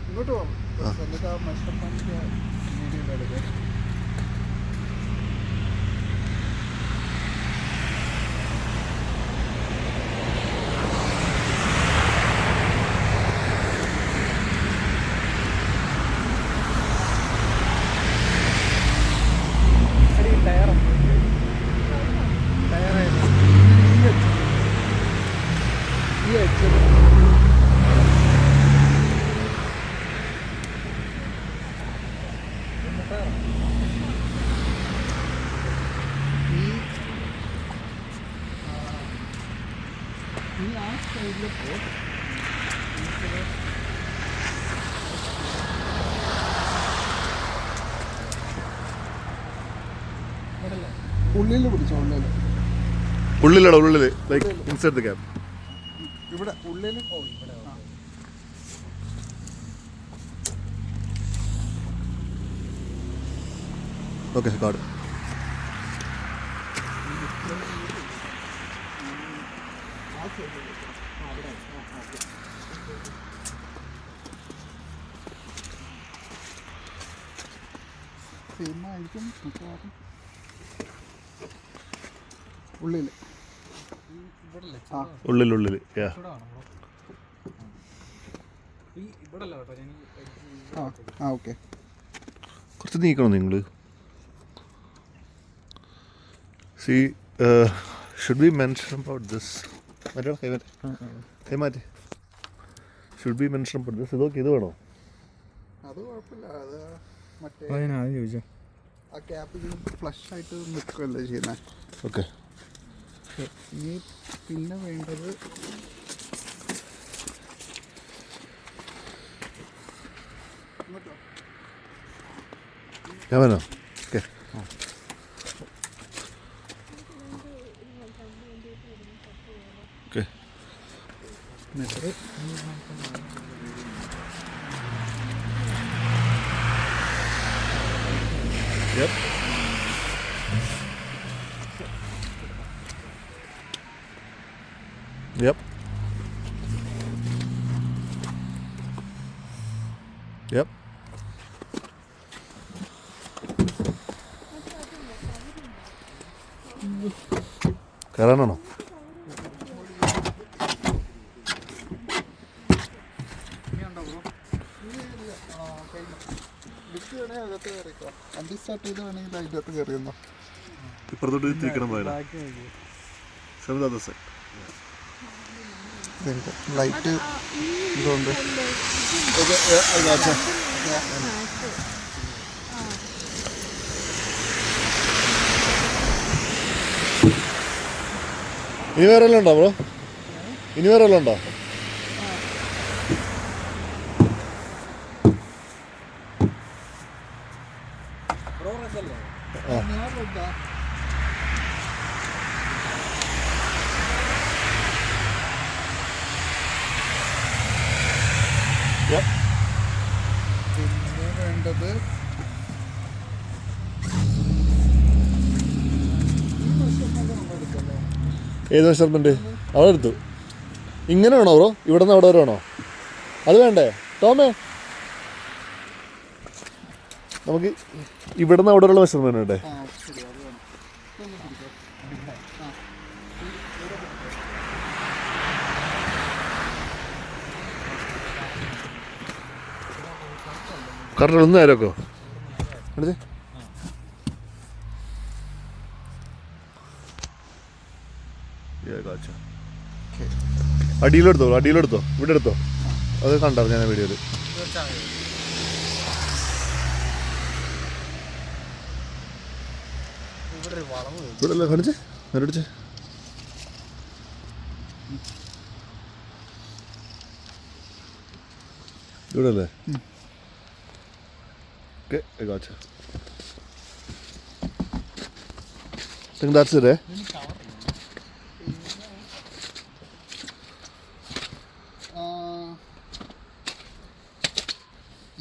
ഇങ്ങോട്ട് പോകാം. എന്നിട്ട് ആ മെഷർമെന്റ് വീഡിയോയിലെടുക്കാം. ഉള്ളിൽ പിടിച്ചോ, ഉള്ളിലോ ഉള്ളിൽ ലൈക്ക് ഇൻസൈഡ് ദ ക്യാബ്. ഇവിടെ ഉള്ളിൽ. Okay card. സെയിമായിരിക്കും മിക്കവാറും. ഉള്ളിൽ ഉള്ളിൽ ഓക്കെ. കുറച്ച് നീക്കണം നിങ്ങൾ. C should be mention about this. മാറ്റി should be mention about this. ഇതൊക്കെ ഇത് വേണോ? അത് കുഴപ്പമില്ല. അത് മറ്റേ ചോദിച്ചോ, ആ ക്യാപ്പ് ഫ്ലഷ് ആയിട്ട് നിൽക്കുകയല്ലേ ചെയ്യുന്നത്. ഓക്കെ. ഇനി പിന്നെ വേണ്ടത് ഞാൻ വേണോ? Okay. Okay. Yep. Yep. Yep. കയറാനാണോ? വണ്ടി സ്റ്റാർട്ട് ചെയ്ത് വേണമെങ്കിൽ അതിൻ്റെ അകത്ത് കയറിയെന്നോ. ഇപ്പുറത്തോട്ട് തിരിക്കണം പോയാലോ? ലൈറ്റ് ഇതുകൊണ്ട് ഇനി വേറെ വല്ലതും ഉണ്ടോ ബ്രോ? ഇനി വേറെ വല്ലതും ഉണ്ടോ? പിന്നെ വേണ്ടത് ഏത് മെഷർമെൻറ്റ്? അവിടെ എടുത്തു. ഇങ്ങനെ വേണോ ബ്രോ? ഇവിടെ നിന്ന് അവിടെ വരെ വേണോ? അത് വേണ്ടേ ടോമേ? നമുക്ക് ഇവിടെ നിന്ന് അവിടെ വരെയുള്ള മെഷർമെൻറ്റ് വേണ്ടേ? കറക്റ്റ് ഒന്ന് നേരമൊക്കെ എടുത്തേ. അടിയിലെടുത്തോ, അടിയിലെടുത്തോ, ഇവിടെ എടുത്തോ. അത് കണ്ടായിരുന്നു ഞാൻ വീഡിയോയിൽ. ഇവിടെ അല്ലേ കാണിച്ചേ? നേരടിച്ചേ. ഇവിടെ അല്ലേ? Okay, I gotcha. I think that's it, eh?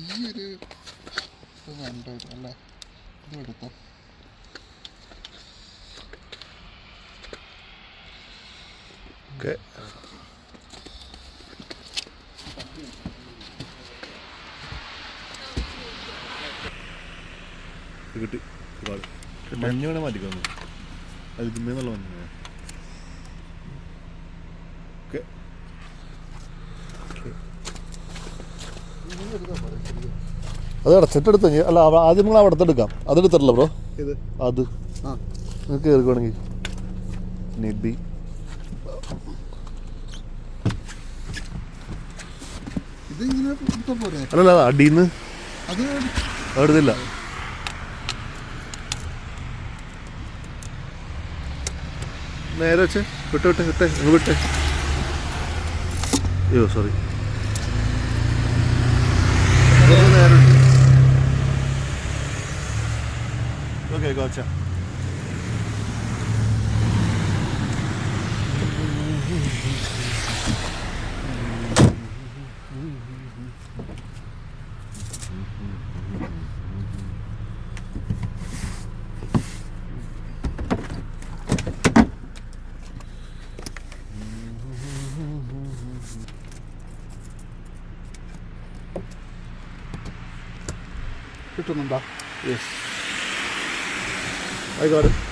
ഈ ഒരു ഇത് വേണ്ടത് അല്ലേ? ഇത് എടുത്തോ. Okay. കിട്ടി ഒരുപാട് മഞ്ഞ് വേണേൽ മാറ്റിക്കുന്നു അത് ഇതുമേന്നുള്ള മഞ്ഞ് ഓക്കെ അത് അടച്ചിട്ടെടുത്ത അല്ല ആദ്യം നിങ്ങൾ അവിടുത്തെ എടുക്കാം അതെടുത്തല്ലോ ബ്രോ ഇത് അത് ആ നിങ്ങൾക്ക് കയറിക്കുവാണെങ്കിൽ നിബി ഇത് ഇങ്ങനെ എടുത്താൽ പോരെ അല്ലല്ല അടിയിന്ന് അത് എടുത്തില്ല നേരെ വെച്ച് വിട്ടെ നിങ്ങൾ വിട്ടെ അയ്യോ സോറി നേരെ ഓക്കെ കോച്ച കിട്ടുന്നുണ്ടോ യെസ് ആയിക്കോട്ടെ